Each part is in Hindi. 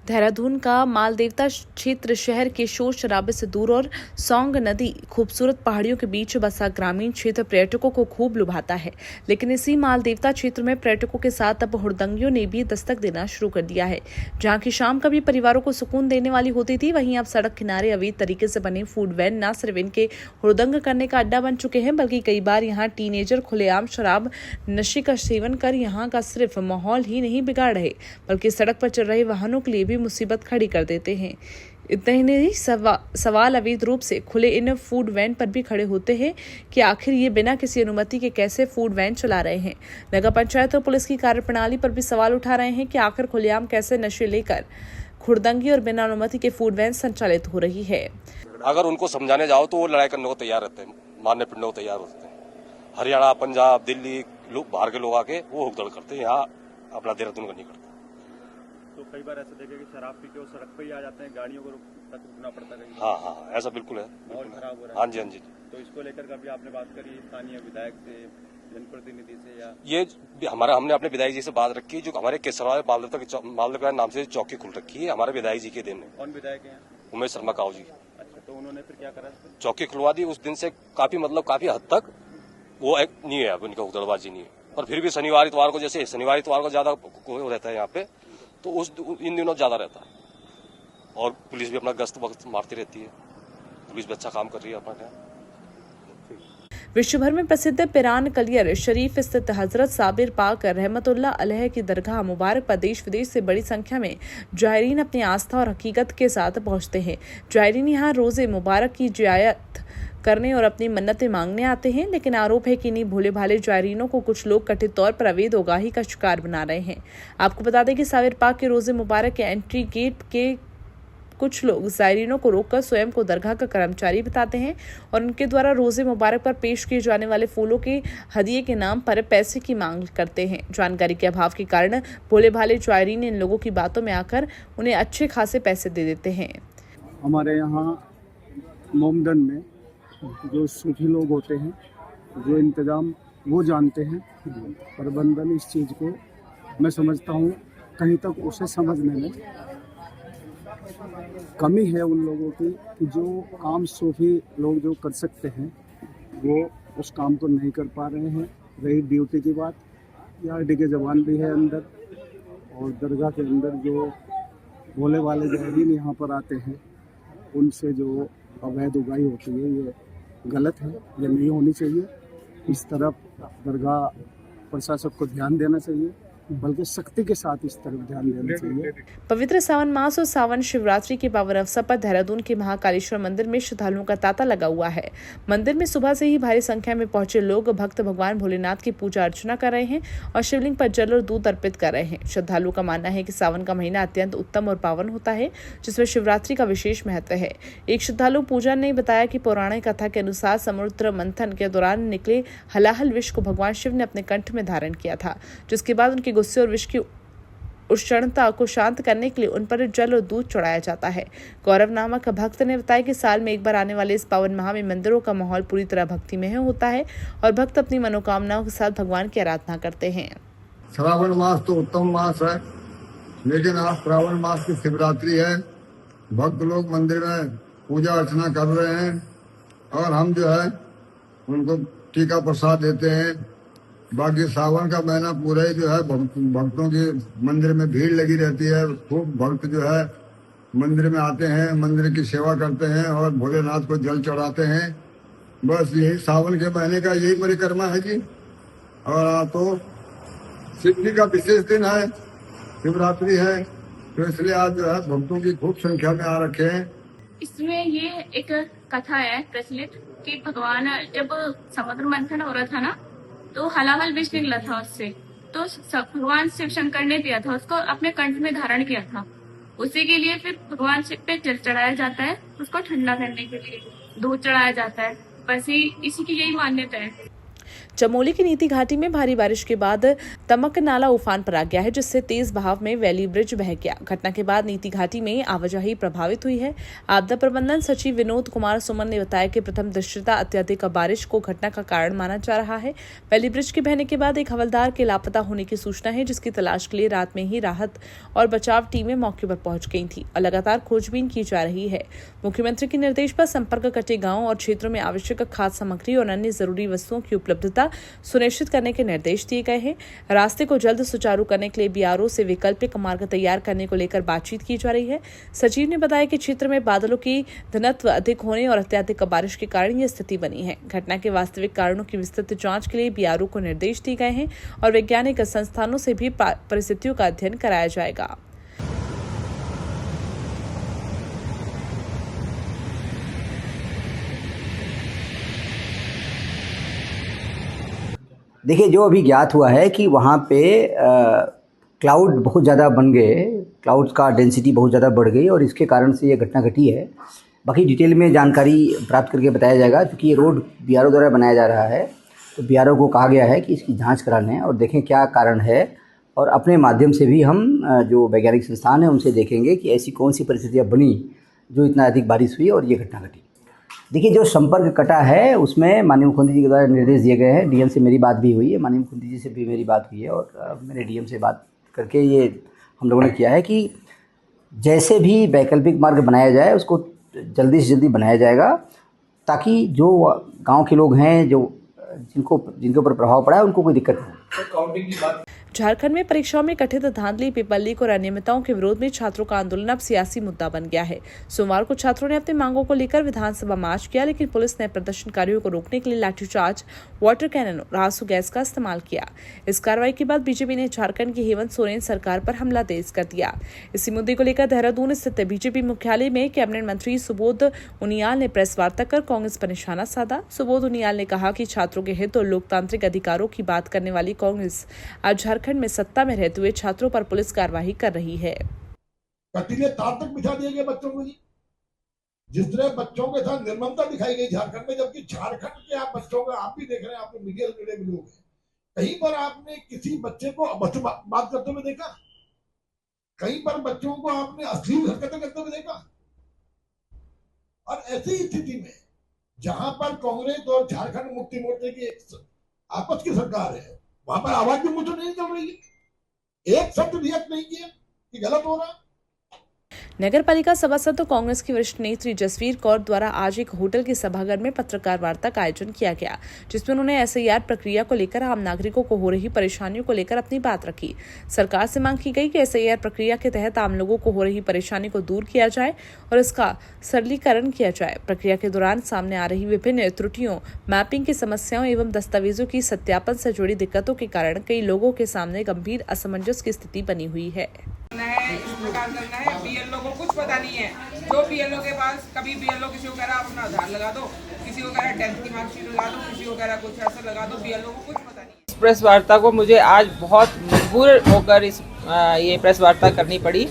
देहरादून का मालदेवता क्षेत्र शहर के शोर शराबे से दूर और सौंग नदी खूबसूरत पहाड़ियों के बीच बसा ग्रामीण क्षेत्र पर्यटकों को खूब लुभाता है। लेकिन इसी मालदेवता क्षेत्र में पर्यटकों के साथ अब हुड़दंगियों ने भी दस्तक देना शुरू कर दिया है। जहां की शाम कभी परिवारों को सुकून देने वाली होती थी, वहीं अब सड़क किनारे अवैध तरीके से बने फूड वैन न सिर्फ इनके हुड़दंग करने का अड्डा बन चुके हैं, बल्कि कई बार यहाँ टीनेजर खुलेआम शराब नशे का सेवन कर यहाँ का सिर्फ माहौल ही नहीं बिगाड़ रहे, बल्कि सड़क पर चल रहे वाहनों के लिए भी मुसीबत खड़ी कर देते हैं। इतना ही नहीं, सवाल अवैध रूप से खुले इन फूड वैन पर भी खड़े होते हैं कि आखिर ये बिना किसी अनुमति के कैसे फूड वैन चला रहे हैं। नगर पंचायत और पुलिस की कार्यप्रणाली पर भी सवाल उठा रहे हैं कि आखिर खुलेआम कैसे नशे लेकर खुड़दंगी और बिना अनुमति के फूड वैन संचालित हो रही है। अगर उनको समझाने जाओ तो वो लड़ाई करने को तैयार रहते हैं, मारने पीटने को तैयार होते हैं। हरियाणा, पंजाब, दिल्ली लोग बाहर के लोग आके वो हुड़दंग करते हैं, यहाँ अपना देहरादून का नहीं करते। तो कई बार ऐसा देखे कि शराब पी के वो सड़क पे ही आ जाते हैं, गाड़ियों को तक रुकना पड़ता है। हाँ, ऐसा बिल्कुल है। और खराब हो रहा है। हाँ जी। तो इसको लेकर कभी आपने बात करी स्थानीय विधायक से, जनप्रतिनिधि से, या ये हमने अपने विधायक जी से बात रखी, जो हमारे केसरवाल मालदेवता नाम से चौकी खुल रखी है, हमारे विधायक जी के दिन है। कौन विधायक है? उमेश शर्मा काऊ जी। अच्छा, तो उन्होंने फिर क्या करा? चौकी खुलवा दी। उस दिन से काफी हद तक वो नहीं है, अब इनका उधड़बाजी नहीं है। पर फिर भी शनिवार इतवार को, जैसे शनिवार इतवार को ज्यादा रहता है यहाँ पे, तो इन दिनों ज्यादा रहता है। और पुलिस भी अपना गश्त वक्त मारती रहती है, पुलिस भी अच्छा काम कर रही है अपना। विश्व भर में प्रसिद्ध पिरान कलियर शरीफ स्थित हजरत साबिर पाक रहमतुल्लाह अलैह की दरगाह मुबारक पर देश विदेश से बड़ी संख्या में जायरीन अपनी आस्था और हकीकत के साथ पहुंचते हैं। जायरीन यहाँ रोजे मुबारक की जियारत करने और अपनी मन्नतें मांगने आते हैं, लेकिन आरोप है कि इन्हीं भोले भाले जायरीनों को कुछ लोग कथित तौर पर अवैध उगाही का शिकार बना रहे हैं। आपको बता दें कि साबिर पाक के रोजे मुबारक के एंट्री गेट के कुछ लोग जायरीनों को रोककर स्वयं को दरगाह का कर्मचारी बताते हैं और उनके द्वारा रोजे मुबारक पर पेश किए जाने वाले फूलों के हदिये के नाम पर पैसे की मांग करते हैं। जानकारी के अभाव के कारण भोले भाले जायरीन इन लोगों की बातों में आकर उन्हें अच्छे खासे पैसे दे देते हैं। हमारे यहाँ मोमडन में जो सूफी लोग होते हैं, जो इंतजाम वो जानते हैं, प्रबंधन इस चीज़ को मैं समझता हूँ कहीं तक उसे समझने में कमी है उन लोगों की, कि जो काम सूफी लोग जो कर सकते हैं वो उस काम को नहीं कर पा रहे हैं। रही ड्यूटी की बात, यार्डी के जवान भी है अंदर, और दरगाह के अंदर जो भोले वाले जायरीन यहाँ पर आते हैं, उनसे जो अवैध उगाही होती है, ये गलत है, ये नहीं होनी चाहिए। इस तरफ दरगाह प्रशासक को ध्यान देना चाहिए, बल्कि सख्ती के साथ इस तरफ ध्यान देना चाहिए। पवित्र सावन मास और सावन शिवरात्रि के पावन अवसर पर देहरादून के महाकालेश्वर मंदिर में श्रद्धालुओं का तांता लगा हुआ है। मंदिर में सुबह से ही भारी संख्या में पहुंचे लोग भक्त भगवान भोलेनाथ की पूजा अर्चना कर रहे हैं और शिवलिंग पर जल और दूध अर्पित कर रहे हैं। श्रद्धालुओं का मानना है कि सावन का महीना अत्यंत उत्तम और पावन होता है, जिसमें शिवरात्रि का विशेष महत्व है। एक श्रद्धालु पूजा ने बताया कि पौराणिक कथा के अनुसार समुद्र मंथन के दौरान निकले हलाहल विष को भगवान शिव ने अपने कंठ में धारण किया था, जिसके बाद उनके गुस्से और विष की उष्णता को शांत करने के लिए उन पर जल और दूध चढ़ाया जाता है। गौरव नामक भक्त ने बताया कि साल में एक बार आने वाले इस पावन माह में मंदिरों का माहौल पूरी तरह भक्तिमय होता है और भक्त अपनी मनोकामनाओं के साथ भगवान की आराधना करते हैं। श्रावण मास तो उत्तम मास है, लेकिन आज श्रावण मास की शिवरात्रि है। भक्त लोग मंदिर में पूजा अर्चना कर रहे हैं और हम जो है उनको टीका प्रसाद देते हैं। बाकी सावन का महीना पूरा ही जो है भक्तों की मंदिर में भीड़ लगी रहती है। खूब भक्त जो है मंदिर में आते हैं, मंदिर की सेवा करते हैं और भोलेनाथ को जल चढ़ाते हैं। बस यही सावन के महीने का यही परिक्रमा है जी। और आज तो शिव जी का विशेष दिन है, शिवरात्रि है, तो इसलिए आज जो है भक्तों की खूब संख्या में आ रखे हैं। इसमें ये एक कथा है प्रचलित कि भगवान जब समुद्र मंथन हो रहा था ना, तो हलाहल विष निकला था उससे, तो भगवान शिव शंकर ने दिया था उसको, अपने कंठ में धारण किया था। उसी के लिए फिर भगवान शिव पे जल चढ़ाया जाता है, उसको ठंडा करने के लिए दूध चढ़ाया जाता है। बस इसी की यही मान्यता है। चमोली की नीति घाटी में भारी बारिश के बाद तमक नाला उफान पर आ गया है, जिससे तेज बहाव में वैली ब्रिज बह गया। घटना के बाद नीति घाटी में आवाजाही प्रभावित हुई है। आपदा प्रबंधन सचिव विनोद कुमार सुमन ने बताया कि प्रथम दृष्टया अत्यधिक बारिश को घटना का कारण माना जा रहा है। वैली ब्रिज के बहने के बाद एक हवलदार के लापता होने की सूचना है, जिसकी तलाश के लिए रात में ही राहत और बचाव टीमें मौके पर पहुंच गई थी और लगातार खोजबीन की जा रही है। मुख्यमंत्री के निर्देश पर संपर्क कटे गांवों और क्षेत्रों में आवश्यक खाद्य सामग्री और अन्य जरूरी वस्तुओं की उपलब्धता सुनिश्चित करने के निर्देश दिए गए हैं। रास्ते को जल्द सुचारू करने के लिए बीआरओ से वैकल्पिक मार्ग तैयार करने को लेकर बातचीत की जा रही है। सचिव ने बताया कि क्षेत्र में बादलों की घनत्व अधिक होने और अत्यधिक बारिश के कारण यह स्थिति बनी है। घटना के वास्तविक कारणों की विस्तृत जांच के लिए बीआरओ को निर्देश दिए गए हैं और वैज्ञानिक संस्थानों से भी परिस्थितियों का अध्ययन कराया जाएगा। देखिए, जो अभी ज्ञात हुआ है कि वहाँ पे क्लाउड बहुत ज़्यादा बन गए, क्लाउड का डेंसिटी बहुत ज़्यादा बढ़ गई और इसके कारण से ये घटना घटी है। बाकी डिटेल में जानकारी प्राप्त करके बताया जाएगा, क्योंकि ये रोड बीआरओ द्वारा बनाया जा रहा है। तो बीआरओ को कहा गया है कि इसकी जांच करा लें और देखें क्या कारण है, और अपने माध्यम से भी हम जो वैज्ञानिक संस्थान है उनसे देखेंगे कि ऐसी कौन सी परिस्थितियाँ बनी जो इतना अधिक बारिश हुई और ये घटना घटी। देखिए, जो संपर्क कटा है उसमें माननीय मुख्यमंत्री जी के द्वारा निर्देश दिए गए हैं। डीएम से मेरी बात भी हुई है, माननीय मुख्यमंत्री जी से भी मेरी बात हुई है और मैंने डीएम से बात करके ये हम लोगों ने किया है कि जैसे भी वैकल्पिक मार्ग बनाया जाए उसको जल्दी से जल्दी बनाया जाएगा, ताकि जो गांव के लोग हैं जो जिनके ऊपर प्रभाव पड़ा है उनको कोई दिक्कत नहीं। झारखंड में परीक्षाओं में कथित धांधली, पेपर लीक और अनियमितताओं के विरोध में छात्रों का आंदोलन अब सियासी मुद्दा बन गया है। सोमवार को छात्रों ने अपनी मांगों को लेकर विधानसभा मार्च किया, लेकिन पुलिस ने प्रदर्शनकारियों को रोकने के लिए लाठीचार्ज, वाटर कैनन और आंसू गैस का इस्तेमाल किया। इस कार्रवाई के बाद बीजेपी ने झारखंड की हेमंत सोरेन सरकार पर हमला तेज कर दिया। इसी मुद्दे को लेकर देहरादून स्थित बीजेपी मुख्यालय में कैबिनेट मंत्री सुबोध उनियाल ने प्रेस वार्ता कर कांग्रेस पर निशाना साधा। सुबोध उनियाल ने कहा कि छात्रों के हित और लोकतांत्रिक अधिकारों की बात करने वाली कांग्रेस आज झारखंड में सत्ता में रहते हुए छात्रों पर पुलिस कार्रवाई कर रही है। कटीले तार तक बिछा दिए गए बच्चों को जी, जिस तरह बच्चों के साथ निर्ममता दिखाई गई झारखंड में, जबकि झारखंड के आप बच्चों का आप भी देख रहे हैं, आपने मीडिया से जुड़े भी लोग हैं, कहीं पर आपने किसी बच्चे को बात करते हुए देखा? कहीं पर बच्चों को आपने अश्लील हरकतें करते हुए देखा? और ऐसी स्थिति में जहां पर कांग्रेस और झारखंड मुक्ति मोर्चे की आपस की सरकार है, वहां पर आवाज भी मुझे नहीं चल रही है, एक शब्द रिएक्ट नहीं किया कि गलत हो रहा है। नगर पालिका सभासद तो कांग्रेस की वरिष्ठ नेत्री जसवीर कौर द्वारा आज एक होटल के सभागार में पत्रकार वार्ता का आयोजन किया गया, जिसमें उन्होंने एसआईआर प्रक्रिया को लेकर आम नागरिकों को हो रही परेशानियों को लेकर अपनी बात रखी। सरकार से मांग की गई कि एसआईआर प्रक्रिया के तहत आम लोगों को हो रही परेशानी को दूर किया जाए और इसका सरलीकरण किया जाए। प्रक्रिया के दौरान सामने आ रही विभिन्न त्रुटियों, मैपिंग की समस्याओं एवं दस्तावेजों की सत्यापन से जुड़ी दिक्कतों के कारण कई लोगों के सामने गंभीर असमंजस की स्थिति बनी हुई है। इस प्रकार करना है। बीएलओ को कुछ पता नहीं है, जो बीएलओ के पास कभी बीएलओ किसी को कह रहा अपना आधार लगा दो, किसी को कह रहा 10th की मार्कशीट लगा दो, किसी को कह रहा कुछ ऐसा लगा दो, बीएलओ को कुछ पता नहीं। इस प्रेस वार्ता को मुझे आज बहुत मजबूर होकर ये प्रेस वार्ता करनी पड़ी,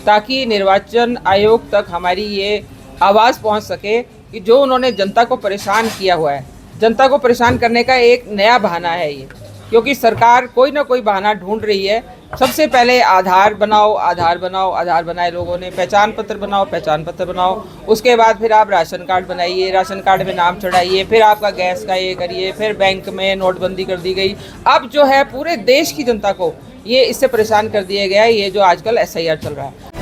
ताकि निर्वाचन आयोग तक हमारी ये आवाज़ पहुंच सके कि जो उन्होंने जनता को परेशान किया हुआ है, जनता को परेशान करने का एक नया बहाना है ये, क्योंकि सरकार कोई ना कोई बहाना ढूंढ रही है। सबसे पहले आधार बनाओ, आधार बनाओ, आधार बनाए लोगों ने, पहचान पत्र बनाओ, पहचान पत्र बनाओ, उसके बाद फिर आप राशन कार्ड बनाइए, राशन कार्ड में नाम चढ़ाइए, फिर आपका गैस का ये करिए, फिर बैंक में नोटबंदी कर दी गई। अब जो है पूरे देश की जनता को ये इससे परेशान कर दिया गया है, ये जो आजकल एसआईआर चल रहा है।